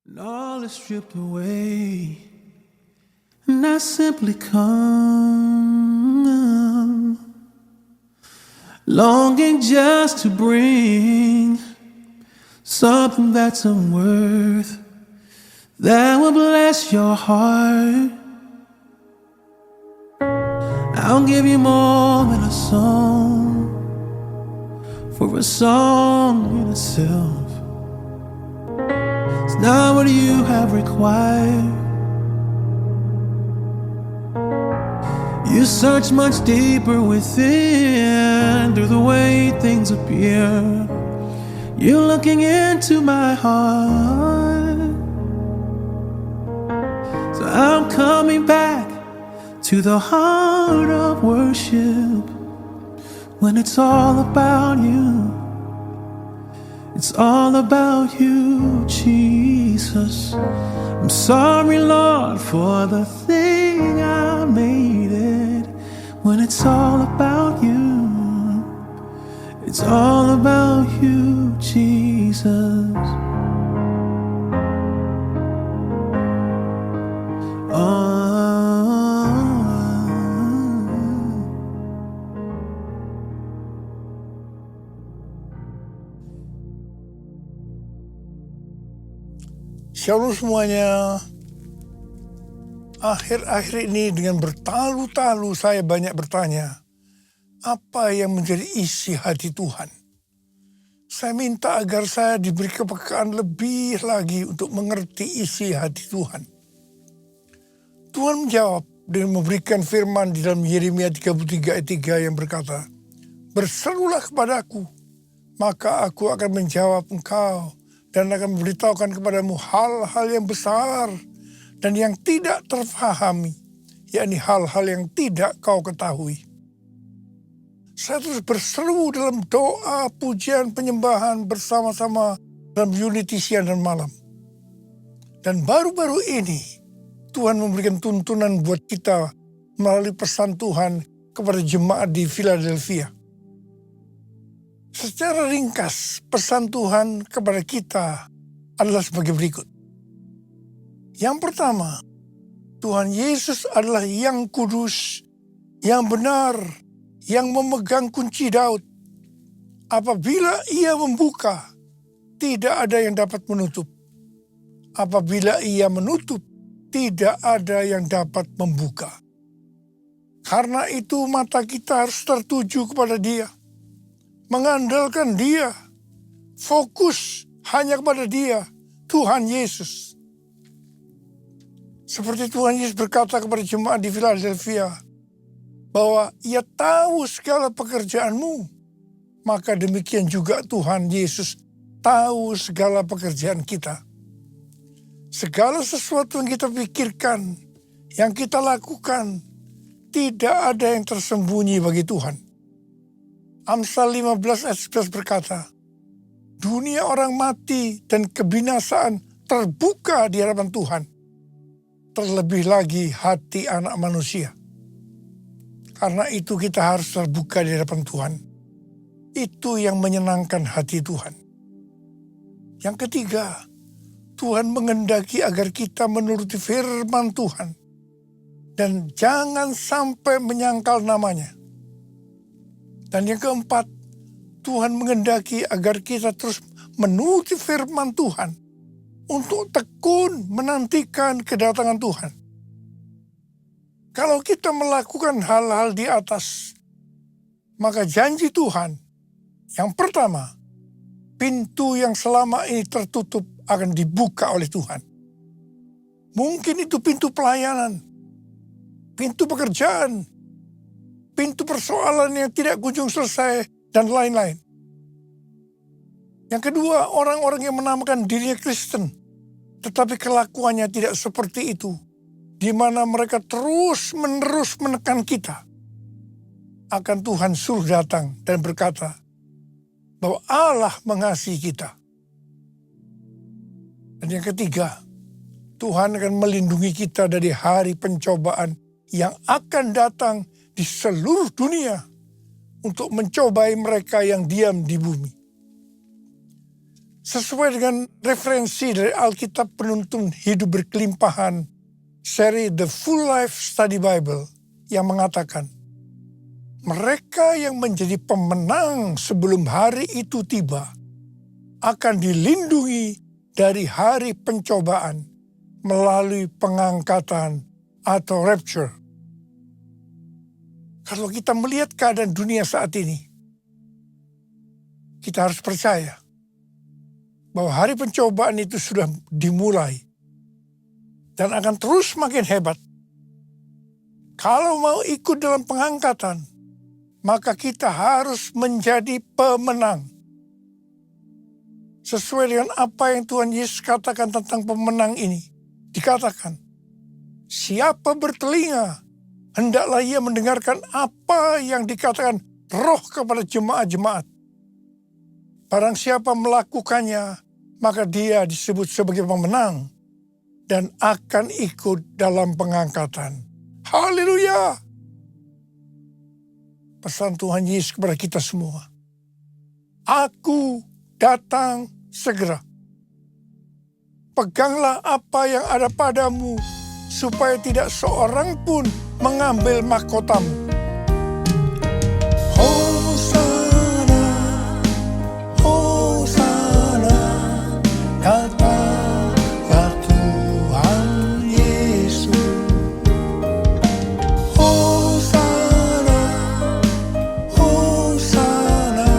And all is stripped away, and I simply come, longing just to bring something that's of worth that will bless your heart. I'll give you more than a song, for a song in itself it's not what you have required. You search much deeper within through the way things appear. You're looking into my heart. So I'm coming back to the heart of worship when it's all about you. It's all about you, Jesus. I'm sorry, Lord, for the thing I made it. When it's all about you, it's all about you, Jesus. Shalom semuanya. Akhir-akhir ini dengan bertalu-talu saya banyak bertanya, apa yang menjadi isi hati Tuhan? Saya minta agar saya diberi kepekaan lebih lagi untuk mengerti isi hati Tuhan. Tuhan menjawab dengan memberikan firman di dalam Yeremia 33 ayat 3 yang berkata, "Berserulah kepadaku, maka aku akan menjawab engkau dan akan memberitahukan kepadamu hal-hal yang besar dan yang tidak terfahami, yakni hal-hal yang tidak kau ketahui." Saya terus berseru dalam doa, pujian, penyembahan bersama-sama dalam unity siang dan malam. Dan baru-baru ini Tuhan memberikan tuntunan buat kita melalui pesan Tuhan kepada jemaat di Philadelphia. Secara ringkas, pesan Tuhan kepada kita adalah sebagai berikut. Yang pertama, Tuhan Yesus adalah yang kudus, yang benar, yang memegang kunci Daud. Apabila ia membuka, tidak ada yang dapat menutup. Apabila ia menutup, tidak ada yang dapat membuka. Karena itu mata kita harus tertuju kepada Dia, mengandalkan Dia, fokus hanya kepada Dia, Tuhan Yesus. Seperti Tuhan Yesus berkata kepada jemaat di Philadelphia, bahwa Ia tahu segala pekerjaanmu, maka demikian juga Tuhan Yesus tahu segala pekerjaan kita. Segala sesuatu yang kita pikirkan, yang kita lakukan, tidak ada yang tersembunyi bagi Tuhan. Amsal 15 ayat 11 berkata, dunia orang mati dan kebinasaan terbuka di hadapan Tuhan. Terlebih lagi hati anak manusia. Karena itu kita harus terbuka di hadapan Tuhan. Itu yang menyenangkan hati Tuhan. Yang ketiga, Tuhan menghendaki agar kita menuruti firman Tuhan. Dan jangan sampai menyangkal namanya. Dan yang keempat, Tuhan menghendaki agar kita terus menuruti firman Tuhan. Untuk tekun menantikan kedatangan Tuhan. Kalau kita melakukan hal-hal di atas, maka janji Tuhan, yang pertama, pintu yang selama ini tertutup akan dibuka oleh Tuhan. Mungkin itu pintu pelayanan, pintu pekerjaan, pintu persoalan yang tidak kunjung selesai, dan lain-lain. Yang kedua, orang-orang yang menamakan dirinya Kristen, tetapi kelakuannya tidak seperti itu, di mana mereka terus-menerus menekan kita. Akan Tuhan suruh datang dan berkata bahwa Allah mengasihi kita. Dan yang ketiga, Tuhan akan melindungi kita dari hari pencobaan yang akan datang di seluruh dunia untuk mencobai mereka yang diam di bumi. Sesuai dengan referensi dari Alkitab Penuntun Hidup Berkelimpahan, seri The Full Life Study Bible, yang mengatakan, mereka yang menjadi pemenang sebelum hari itu tiba akan dilindungi dari hari pencobaan melalui pengangkatan atau rapture. Kalau kita melihat keadaan dunia saat ini, kita harus percaya bahwa hari pencobaan itu sudah dimulai dan akan terus makin hebat. Kalau mau ikut dalam pengangkatan, maka kita harus menjadi pemenang. Sesuai dengan apa yang Tuhan Yesus katakan tentang pemenang ini, dikatakan, siapa bertelinga, hendaklah ia mendengarkan apa yang dikatakan Roh kepada jemaat-jemaat. Barang siapa melakukannya, maka dia disebut sebagai pemenang dan akan ikut dalam pengangkatan. Haleluya! Pesan Tuhan Yesus kepada kita semua. Aku datang segera. Peganglah apa yang ada padamu, supaya tidak seorang pun mengambil mahkotamu. Hosana, Hosana, katalah Tuhan Yesus. Hosana, Hosana,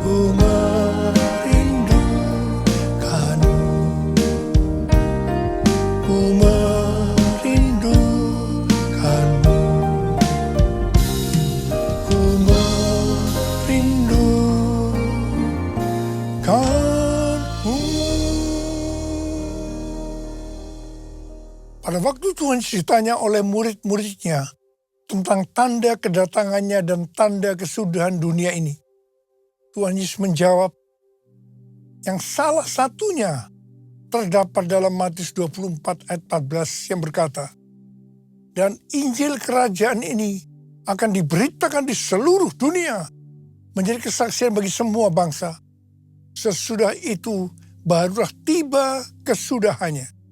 ku merindukanmu, ku merindukanmu, ku merindukanmu. Pada waktu Tuhan ditanya oleh murid-muridnya tentang tanda kedatangannya dan tanda kesudahan dunia ini, Tuhan Yesus menjawab, yang salah satunya terdapat dalam Matius 24 ayat 14 yang berkata, dan Injil kerajaan ini akan diberitakan di seluruh dunia, menjadi kesaksian bagi semua bangsa. Sesudah itu barulah tiba kesudahannya.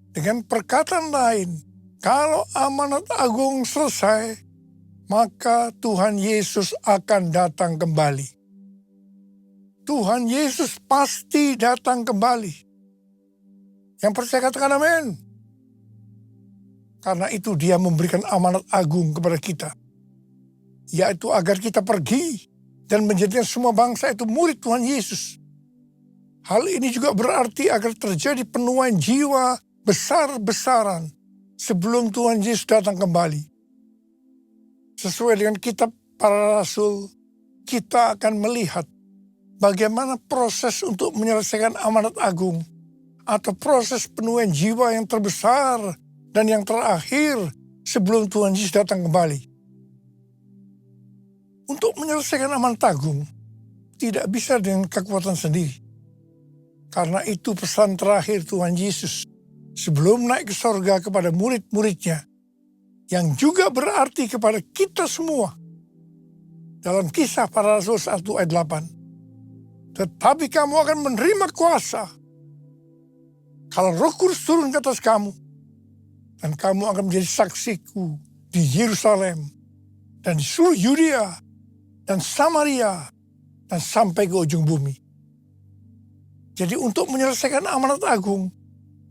Dengan perkataan lain, kalau amanat agung selesai, maka Tuhan Yesus akan datang kembali. Tuhan Yesus pasti datang kembali. Yang percaya katakan amin. Karena itu dia memberikan amanat agung kepada kita, yaitu agar kita pergi dan menjadikan semua bangsa itu murid Tuhan Yesus. Hal ini juga berarti agar terjadi penuaian jiwa besar-besaran sebelum Tuhan Yesus datang kembali. Sesuai dengan kitab para rasul, kita akan melihat bagaimana proses untuk menyelesaikan amanat agung atau proses penuaian jiwa yang terbesar dan yang terakhir sebelum Tuhan Yesus datang kembali. Untuk menyelesaikan amanat agung tidak bisa dengan kekuatan sendiri. Karena itu pesan terakhir Tuhan Yesus sebelum naik ke sorga kepada murid-muridnya, yang juga berarti kepada kita semua. Dalam Kisah Para Rasul 1 ayat 8. Tetapi kamu akan menerima kuasa kalau Roh Kudus turun ke atas kamu, dan kamu akan menjadi saksiku di Yerusalem dan di seluruh Yudea dan Samaria dan sampai ke ujung bumi. Jadi untuk menyelesaikan amanat agung,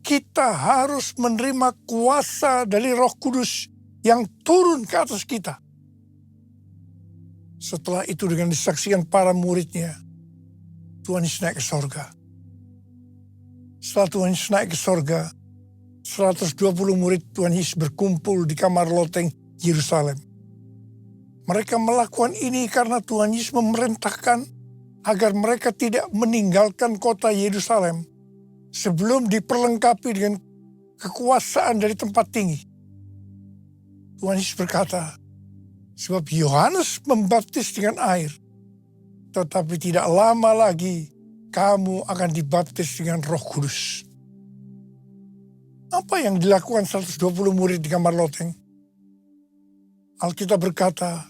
kita harus menerima kuasa dari Roh Kudus yang turun ke atas kita. Setelah itu dengan disaksikan para muridnya, Tuhan Yesus naik ke sorga. Setelah Tuhan Yesus naik ke sorga, 120 murid Tuhan Yesus berkumpul di kamar loteng Yerusalem. Mereka melakukan ini karena Tuhan Yesus memerintahkan agar mereka tidak meninggalkan kota Yerusalem sebelum diperlengkapi dengan kekuasaan dari tempat tinggi. Tuhan Yesus berkata, sebab Yohanes membaptis dengan air, tetapi tidak lama lagi kamu akan dibaptis dengan Roh Kudus. Apa yang dilakukan 120 murid di kamar loteng? Alkitab berkata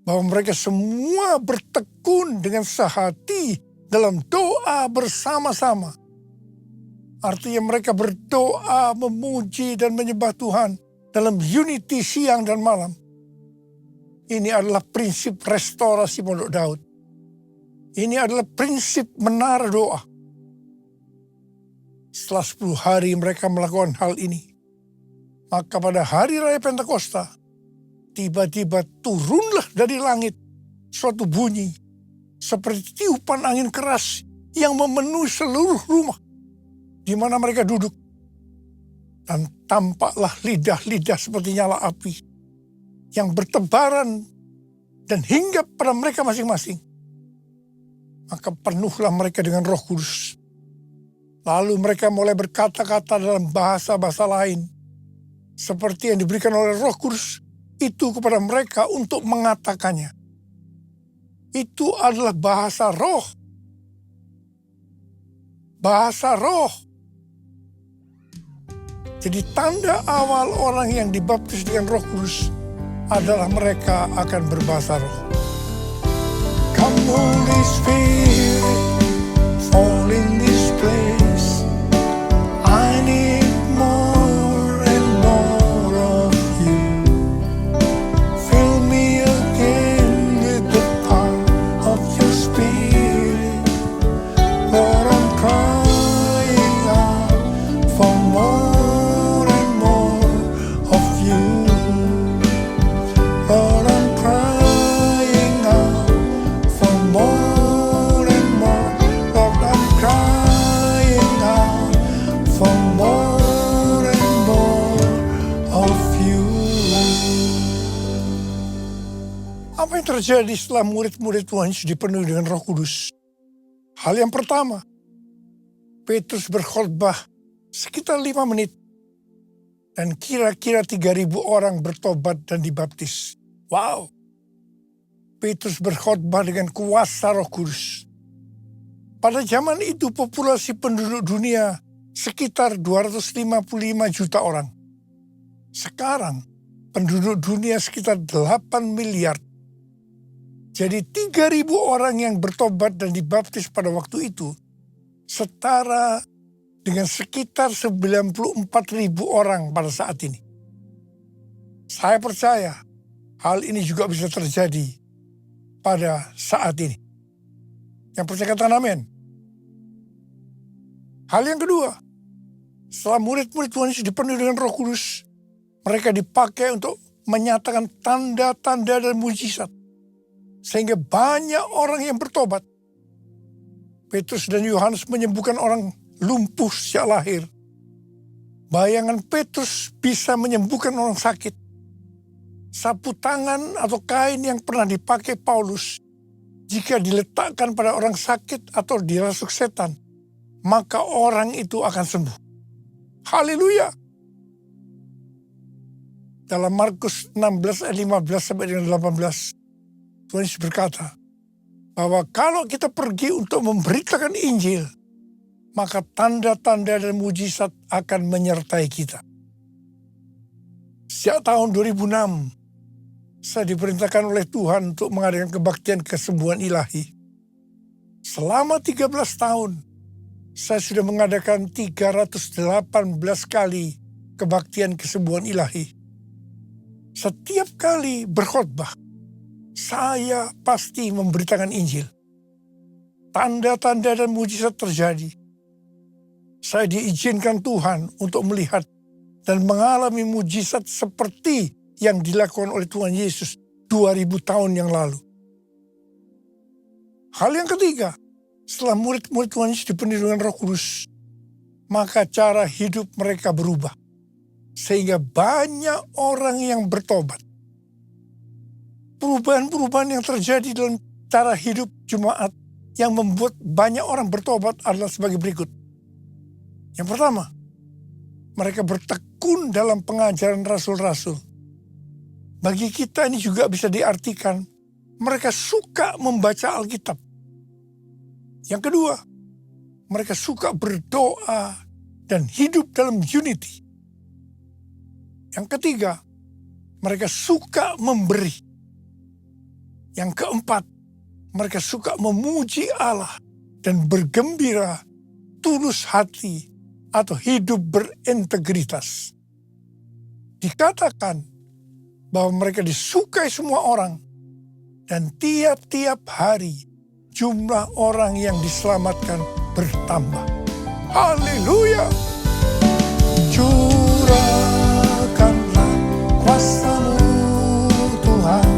bahwa mereka semua bertekun dengan sehati dalam doa bersama-sama. Artinya mereka berdoa, memuji dan menyembah Tuhan dalam unity siang dan malam. Ini adalah prinsip restorasi Pondok Daud. Ini adalah prinsip menara doa. Setelah 10 hari mereka melakukan hal ini, maka pada hari raya Pentakosta, tiba-tiba turunlah dari langit suatu bunyi seperti tiupan angin keras yang memenuhi seluruh rumah di mana mereka duduk. Dan tampaklah lidah-lidah seperti nyala api yang bertebaran dan hinggap pada mereka masing-masing. Maka penuhlah mereka dengan Roh Kudus. Lalu mereka mulai berkata-kata dalam bahasa-bahasa lain, seperti yang diberikan oleh Roh Kudus itu kepada mereka untuk mengatakannya. Itu adalah bahasa roh. Bahasa roh. Jadi tanda awal orang yang dibaptis dengan Roh Kudus adalah mereka akan berbahasa roh. Come Holy Spirit, fall in this place. I need more and more of you. Fill me again with the power of your Spirit. Lord, I'm crying out for more and more of you. Lord, I'm crying out for more and more. Lord, I'm crying out for more and more of you. Apa yang terjadi setelah murid-murid Tuhan Yesus dipenuhi dengan Roh Kudus? Hal yang pertama, Petrus berkhotbah sekitar 5 menit. Dan kira-kira 3.000 orang bertobat dan dibaptis. Wow. Petrus berkhotbah dengan kuasa Roh Kudus. Pada zaman itu populasi penduduk dunia sekitar 255 juta orang. Sekarang penduduk dunia sekitar 8 miliar. Jadi 3.000 orang yang bertobat dan dibaptis pada waktu itu setara dengan sekitar 94.000 orang pada saat ini. Saya percaya hal ini juga bisa terjadi pada saat ini. Yang percaya katakan amin. Hal yang kedua, setelah murid-murid Tuhan Yesus dipenuhi dengan Roh Kudus, mereka dipakai untuk menyatakan tanda-tanda dan mujizat. Sehingga banyak orang yang bertobat. Petrus dan Yohanes menyembuhkan orang lumpuh sejak lahir. Bayangan Petrus bisa menyembuhkan orang sakit. Sapu tangan atau kain yang pernah dipakai Paulus, jika diletakkan pada orang sakit atau dirasuk setan, maka orang itu akan sembuh. Haleluya. Dalam Markus 16 ayat 15 sampai dengan 18, Tuhan Yesus berkata bahwa kalau kita pergi untuk memberitakan Injil, maka tanda-tanda dan mujizat akan menyertai kita. Sejak tahun 2006, saya diperintahkan oleh Tuhan untuk mengadakan kebaktian kesembuhan ilahi. Selama 13 tahun, saya sudah mengadakan 318 kali kebaktian kesembuhan ilahi. Setiap kali berkhotbah, saya pasti memberitakan Injil. Tanda-tanda dan mujizat terjadi. Saya diizinkan Tuhan untuk melihat dan mengalami mujizat seperti yang dilakukan oleh Tuhan Yesus 2000 tahun yang lalu. Hal yang ketiga, setelah murid-murid Tuhan Yesus dipenuhi dengan Roh Kudus, maka cara hidup mereka berubah. Sehingga banyak orang yang bertobat. Perubahan-perubahan yang terjadi dalam cara hidup jemaat yang membuat banyak orang bertobat adalah sebagai berikut. Yang pertama, mereka bertekun dalam pengajaran rasul-rasul. Bagi kita ini juga bisa diartikan, mereka suka membaca Alkitab. Yang kedua, mereka suka berdoa dan hidup dalam unity. Yang ketiga, mereka suka memberi. Yang keempat, mereka suka memuji Allah dan bergembira, tulus hati, atau hidup berintegritas. Dikatakan bahwa mereka disukai semua orang, dan tiap-tiap hari jumlah orang yang diselamatkan bertambah. Haleluya! Curahkanlah kuasa-Mu Tuhan,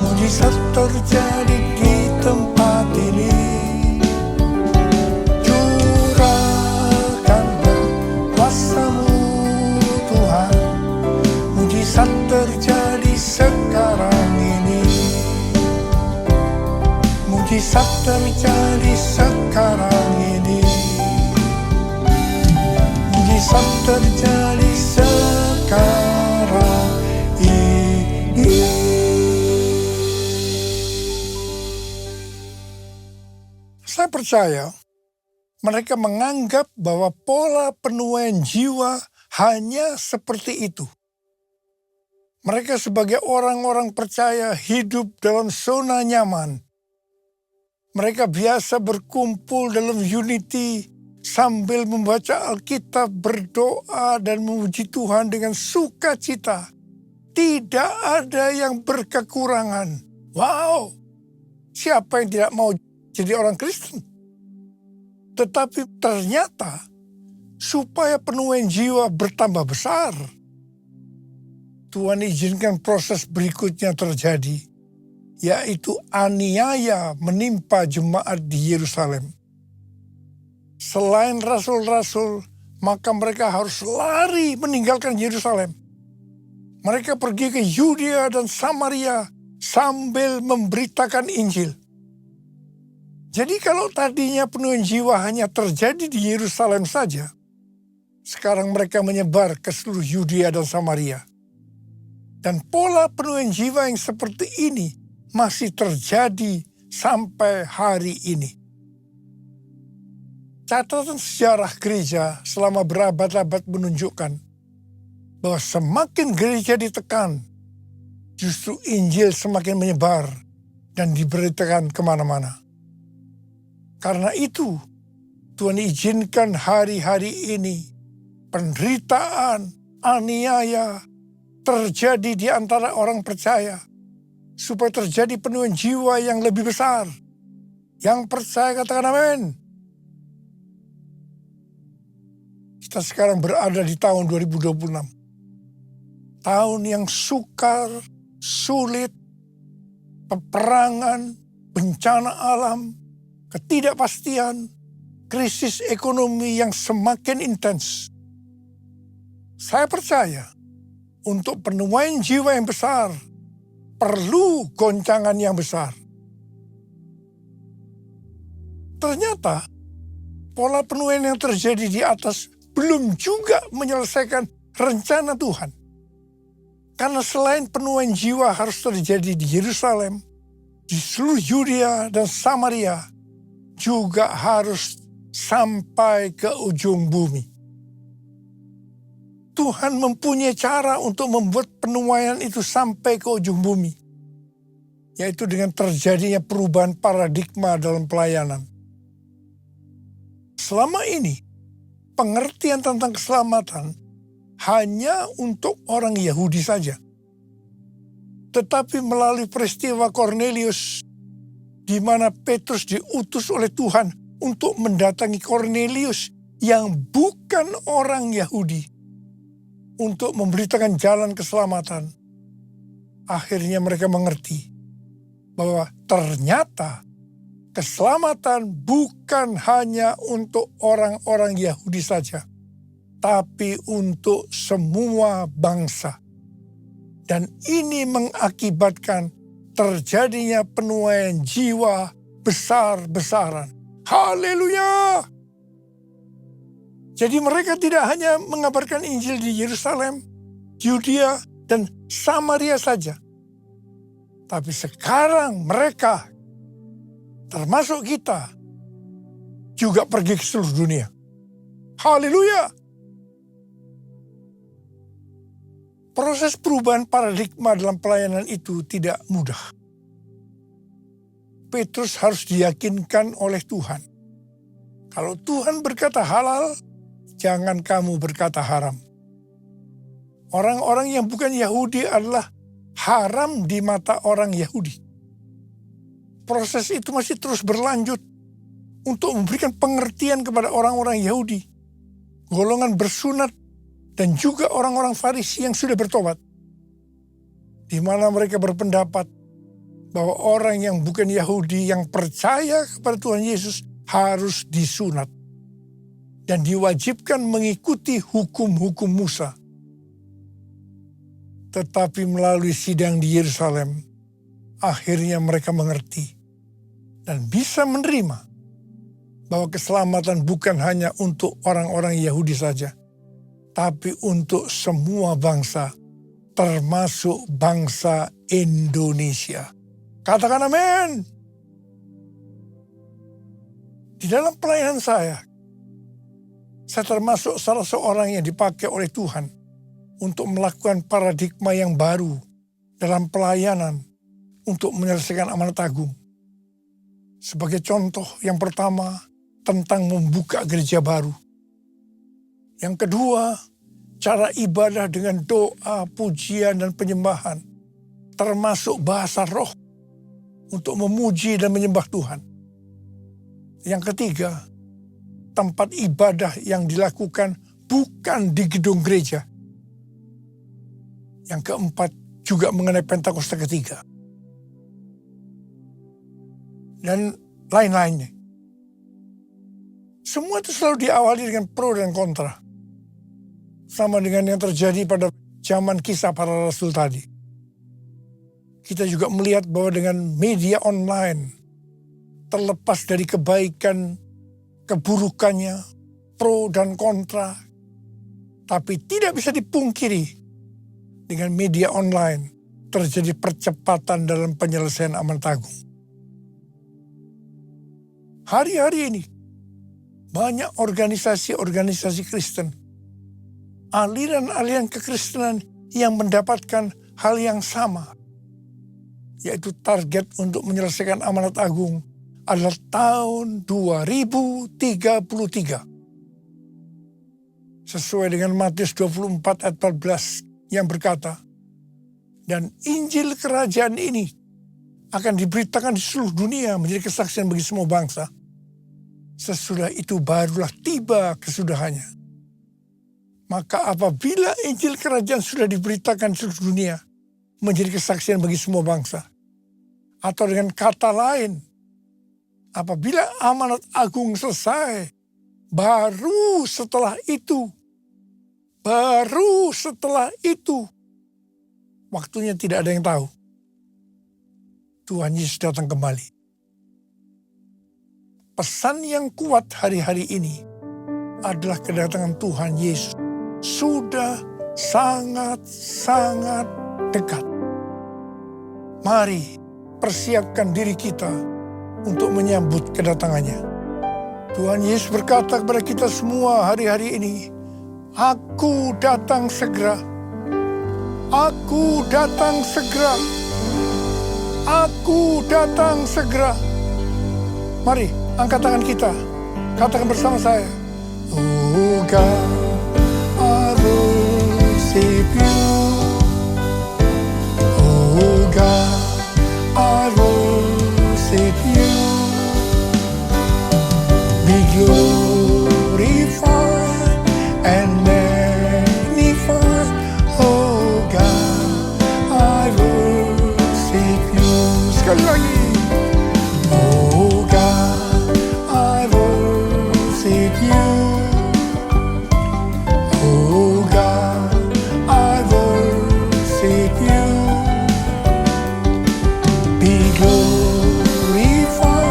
mujizat terjadi di tempat ini. Curahkanlah kuasa-Mu Tuhan, mujizat terjadi sekarang ini. Mujizat terjadi sekarang ini. Mujizat terjadi sekarang ini. Saya percaya mereka menganggap bahwa pola penuaian jiwa hanya seperti itu. Mereka sebagai orang-orang percaya hidup dalam zona nyaman. Mereka biasa berkumpul dalam unity sambil membaca Alkitab, berdoa, dan memuji Tuhan dengan sukacita. Tidak ada yang berkekurangan. Wow! Siapa yang tidak mau jadi orang Kristen? Tetapi ternyata supaya penuaian jiwa bertambah besar, Tuhan izinkan proses berikutnya terjadi, yaitu aniaya menimpa jemaat di Yerusalem. Selain rasul-rasul, maka mereka harus lari meninggalkan Yerusalem. Mereka pergi ke Yudea dan Samaria sambil memberitakan Injil. Jadi kalau tadinya penuaian jiwa hanya terjadi di Yerusalem saja, sekarang mereka menyebar ke seluruh Yudea dan Samaria. Dan pola penuaian jiwa yang seperti ini masih terjadi sampai hari ini. Catatan sejarah gereja selama berabad-abad menunjukkan bahwa semakin gereja ditekan, justru Injil semakin menyebar dan diberitakan kemana-mana. Karena itu, Tuhan izinkan hari-hari ini penderitaan, aniaya terjadi di antara orang percaya, supaya terjadi penuaian jiwa yang lebih besar. Yang percaya katakan amin. Kita sekarang berada di tahun 2026. Tahun yang sukar, sulit, peperangan, bencana alam, ketidakpastian, krisis ekonomi yang semakin intens. Saya percaya untuk penuaian jiwa yang besar perlu goncangan yang besar. Ternyata pola penuaian yang terjadi di atas belum juga menyelesaikan rencana Tuhan. Karena selain penuaian jiwa harus terjadi di Yerusalem, di seluruh Yudea dan Samaria, juga harus sampai ke ujung bumi. Tuhan mempunyai cara untuk membuat penuaian itu sampai ke ujung bumi, yaitu dengan terjadinya perubahan paradigma dalam pelayanan. Selama ini, pengertian tentang keselamatan hanya untuk orang Yahudi saja. Tetapi melalui peristiwa Kornelius, di mana Petrus diutus oleh Tuhan untuk mendatangi Kornelius yang bukan orang Yahudi, untuk memberitakan jalan keselamatan. Akhirnya mereka mengerti bahwa ternyata keselamatan bukan hanya untuk orang-orang Yahudi saja, tapi untuk semua bangsa. Dan ini mengakibatkan terjadinya penuaian jiwa besar-besaran. Haleluya! Jadi mereka tidak hanya mengabarkan Injil di Yerusalem, Yudea, dan Samaria saja. Tapi sekarang mereka, termasuk kita, juga pergi ke seluruh dunia. Haleluya! Proses perubahan paradigma dalam pelayanan itu tidak mudah. Petrus harus diyakinkan oleh Tuhan. Kalau Tuhan berkata halal, jangan kamu berkata haram. Orang-orang yang bukan Yahudi adalah haram di mata orang Yahudi. Proses itu masih terus berlanjut untuk memberikan pengertian kepada orang-orang Yahudi, golongan bersunat, dan juga orang-orang Farisi yang sudah bertobat, di mana mereka berpendapat bahwa orang yang bukan Yahudi yang percaya kepada Tuhan Yesus harus disunat dan diwajibkan mengikuti hukum-hukum Musa. Tetapi melalui sidang di Yerusalem, akhirnya mereka mengerti dan bisa menerima bahwa keselamatan bukan hanya untuk orang-orang Yahudi saja, tapi untuk semua bangsa, termasuk bangsa Indonesia. Katakan amin. Di dalam pelayanan saya termasuk salah seorang yang dipakai oleh Tuhan untuk melakukan paradigma yang baru dalam pelayanan untuk menyelesaikan amanat agung. Sebagai contoh, yang pertama, tentang membuka gereja baru. Yang kedua, cara ibadah dengan doa, pujian, dan penyembahan, termasuk bahasa roh untuk memuji dan menyembah Tuhan. Yang ketiga, tempat ibadah yang dilakukan bukan di gedung gereja. Yang keempat, juga mengenai Pentakosta ketiga. Dan lain-lainnya. Semua itu selalu diawali dengan pro dan kontra. Sama dengan yang terjadi pada zaman kisah para rasul tadi. Kita juga melihat bahwa dengan media online, terlepas dari kebaikan, keburukannya, pro dan kontra, tapi tidak bisa dipungkiri, dengan media online terjadi percepatan dalam penyelesaian amanat agung. Hari-hari ini, banyak organisasi-organisasi Kristen, aliran-aliran kekristenan yang mendapatkan hal yang sama, yaitu target untuk menyelesaikan amanat agung adalah tahun 2033. Sesuai dengan Matius 24 ayat 14 yang berkata, dan Injil kerajaan ini akan diberitakan di seluruh dunia menjadi kesaksian bagi semua bangsa. Sesudah itu barulah tiba kesudahannya. Maka apabila Injil kerajaan sudah diberitakan di seluruh dunia menjadi kesaksian bagi semua bangsa. Atau dengan kata lain, apabila amanat agung selesai, baru setelah itu, waktunya tidak ada yang tahu, Tuhan Yesus datang kembali. Pesan yang kuat hari-hari ini adalah kedatangan Tuhan Yesus sudah sangat-sangat dekat. Mari persiapkan diri kita untuk menyambut kedatangannya. Tuhan Yesus berkata kepada kita semua hari-hari ini, Aku datang segera. Aku datang segera. Aku datang segera. Mari, angkat tangan kita. Katakan bersama saya. Oh God, I worship you. Oh God, I worship you. Be glorified and magnified. Oh God, I worship you. Sekali lagi. Oh God, I worship you. Oh God, I worship you. Be glorified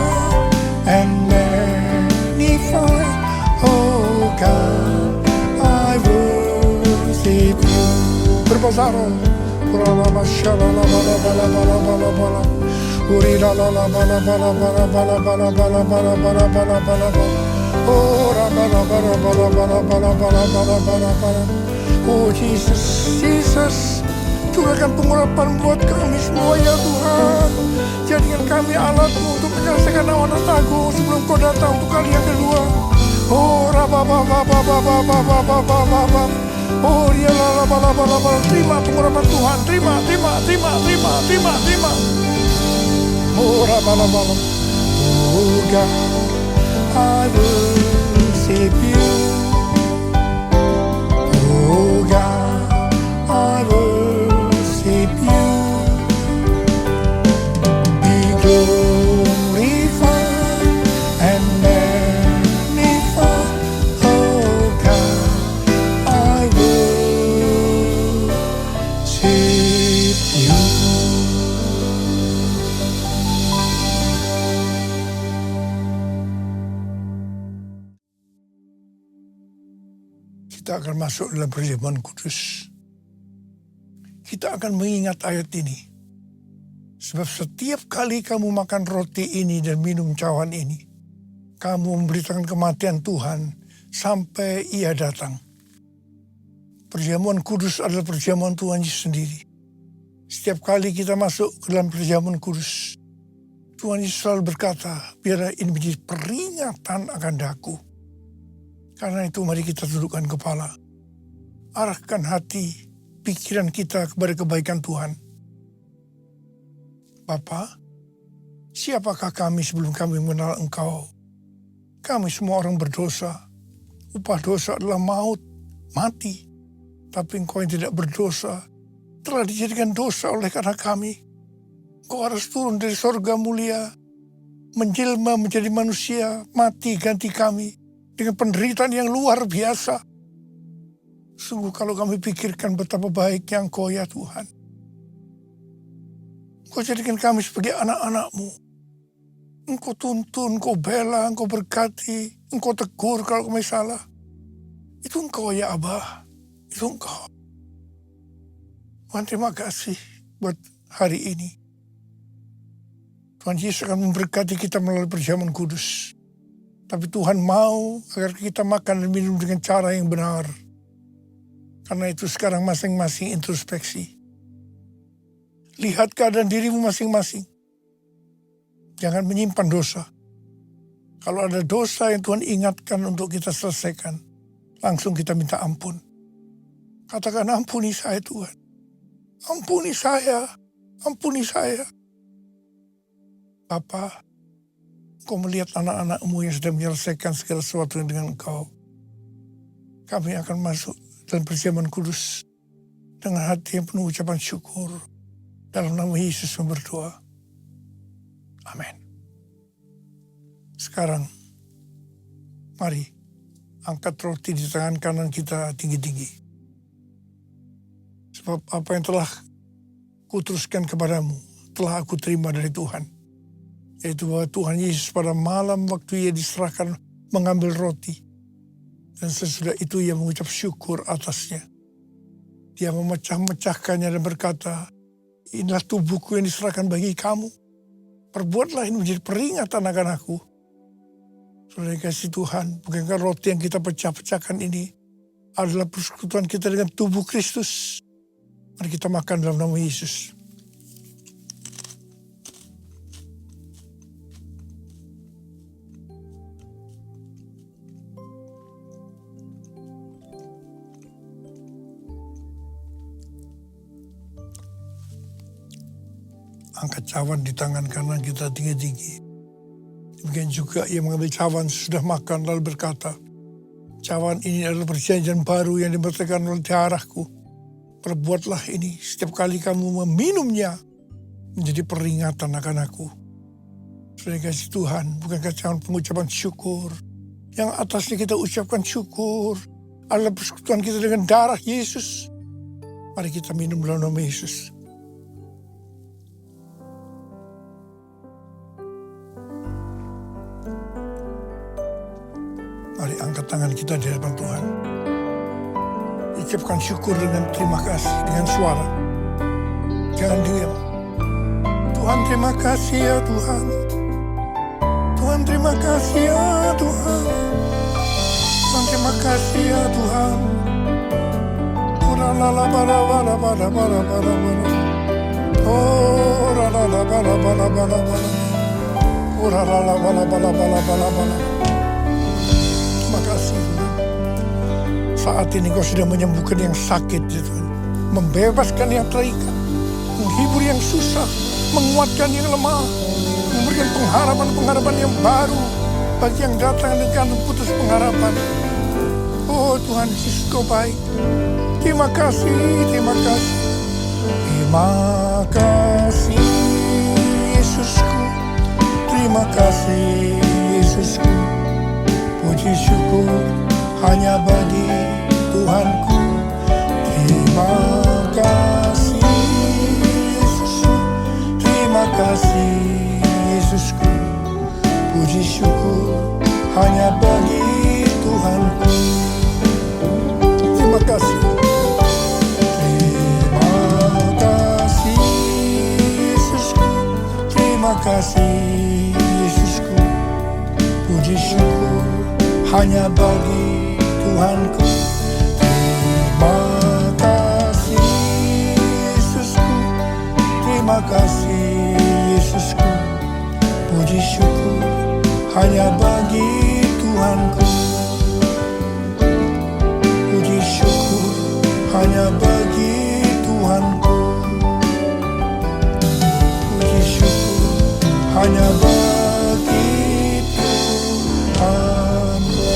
and magnified. Oh God, I worship you. Berbasaro. Kuralama shalala bala bala bala bala bala. Uri la la la bala bala bala bala bala bala bala bala bala bala bala. Oh la bala bala bala bala bala bala bala bala bala. Oh Jesus, Jesus, curahkan pengurapan buat kami semua ya Tuhan. Jadikan kami alat-Mu untuk menyelesaikan amanat agung sebelum Kau datang untuk kali yang kedua. Oh rabababababababababababab. Oh rialalalabalabalabal. Terima pengurapan Tuhan. Terima. Oh rabalabalab. Oh God, I worship You. Oh God, I worship You. Be glorified and magnified. Oh God, I worship You. Kita akan masuk dalam perjamuan kudus. Kita akan mengingat ayat ini. Sebab setiap kali kamu makan roti ini dan minum cawan ini, kamu memberitakan kematian Tuhan sampai Ia datang. Perjamuan kudus adalah perjamuan Tuhan Yesus sendiri. Setiap kali kita masuk ke dalam perjamuan kudus, Tuhan Yesus selalu berkata, biarlah ini menjadi peringatan akan daku. Karena itu mari kita tundukkan kepala. Arahkan hati, pikiran kita kepada kebaikan Tuhan. Bapa, siapakah kami sebelum kami mengenal Engkau? Kami semua orang berdosa. Upah dosa adalah maut, mati. Tapi Engkau yang tidak berdosa telah dijadikan dosa oleh karena kami. Engkau harus turun dari sorga mulia, menjelma menjadi manusia, mati ganti kami. Dengan penderitaan yang luar biasa. Sungguh kalau kami pikirkan betapa baiknya Engkau ya Tuhan. Engkau jadikan kami sebagai anak-anak-Mu. Engkau tuntun, Engkau bela, Engkau berkati, Engkau tegur kalau kami salah. Itu Engkau ya Abah. Itu Engkau. Tuhan terima kasih buat hari ini. Tuhan Yesus akan memberkati kita melalui perjamuan kudus. Tapi Tuhan mau agar kita makan dan minum dengan cara yang benar. Karena itu sekarang masing-masing introspeksi. Lihat keadaan dirimu masing-masing. Jangan menyimpan dosa. Kalau ada dosa yang Tuhan ingatkan untuk kita selesaikan, langsung kita minta ampun. Katakan, ampuni saya Tuhan. Ampuni saya. Ampuni saya. Bapa, Engkau melihat anak-anak-Mu yang sedang menyelesaikan segala sesuatu dengan Engkau. Kami akan masuk dalam perjamuan kudus dengan hati yang penuh ucapan syukur. Dalam nama Yesus berdoa. Amin. Sekarang, mari angkat roti di tangan kanan kita tinggi-tinggi. Sebab apa yang telah kuteruskan kepadamu, telah aku terima dari Tuhan. Yaitu bahwa Tuhan Yesus pada malam waktu Ia diserahkan mengambil roti. Dan sesudah itu Ia mengucap syukur atasnya. Dia memecah-mecahkannya dan berkata, inilah tubuhku yang diserahkan bagi kamu. Perbuatlah ini menjadi peringatan akan aku. Saudara kasih Tuhan, bukankah roti yang kita pecah-pecahkan ini adalah persekutuan kita dengan tubuh Kristus. Mari kita makan dalam nama Yesus. Angkat cawan di tangan kanan kita tinggi-tinggi. Demikian juga Ia mengambil cawan sesudah makan lalu berkata, cawan ini adalah perjanjian baru yang diberitakan oleh darahku. Perbuatlah ini setiap kali kamu meminumnya menjadi peringatan akan aku. Saudara kasih Tuhan, bukankah cawan pengucapan syukur? Yang atasnya kita ucapkan syukur adalah persekutuan kita dengan darah Yesus. Mari kita minum dalam nama Yesus. Mari angkat tangan kita di hadapan Tuhan. Ucapkan syukur dengan terima kasih, dengan suara. Jangan diam. Tuhan terima kasih ya Tuhan. Tuhan terima kasih ya Tuhan. Tuhan terima kasih ya Tuhan. Tuhan bala bala bala bala. Oh la la la bala bala bala bala. Oh la la la bala bala bala bala bala. Terima kasih Tuhan. Saat ini Kau sudah menyembuhkan yang sakit Tuhan. Membebaskan yang terikat. Menghibur yang susah. Menguatkan yang lemah. Memberikan pengharapan-pengharapan yang baru. Bagi yang datang dengan putus pengharapan. Oh Tuhan Yesus Kau baik. Terima kasih, terima kasih. Terima kasih Yesusku. Terima kasih Yesusku. Puji syukur hanya bagi Tuhanku. Terima kasih Yesusku. Terima kasih Yesusku. Puji syukur hanya bagi Tuhanku. Terima kasih. Terima kasih Yesusku. Terima kasih Yesusku. Puji syukur hanya bagi Tuhanku. Terima kasih Yesusku. Terima kasih Yesusku. Puji syukur hanya bagi Tuhanku. Puji syukur hanya bagi Tuhanku. Puji syukur hanya bagi Tuhanku.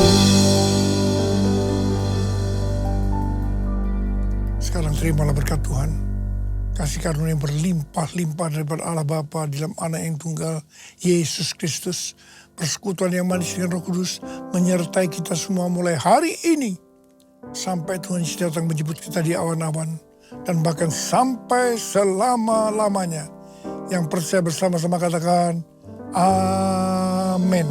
Sekarang terimalah berkat Tuhan. Kasih karunia yang berlimpah-limpah daripada Allah Bapa di dalam Anak yang tunggal Yesus Kristus. Persekutuan yang manis dengan Roh Kudus menyertai kita semua mulai hari ini sampai Tuhan Yesus datang menjemput kita di awan-awan dan bahkan sampai selama-lamanya. Yang percaya bersama-sama katakan amin.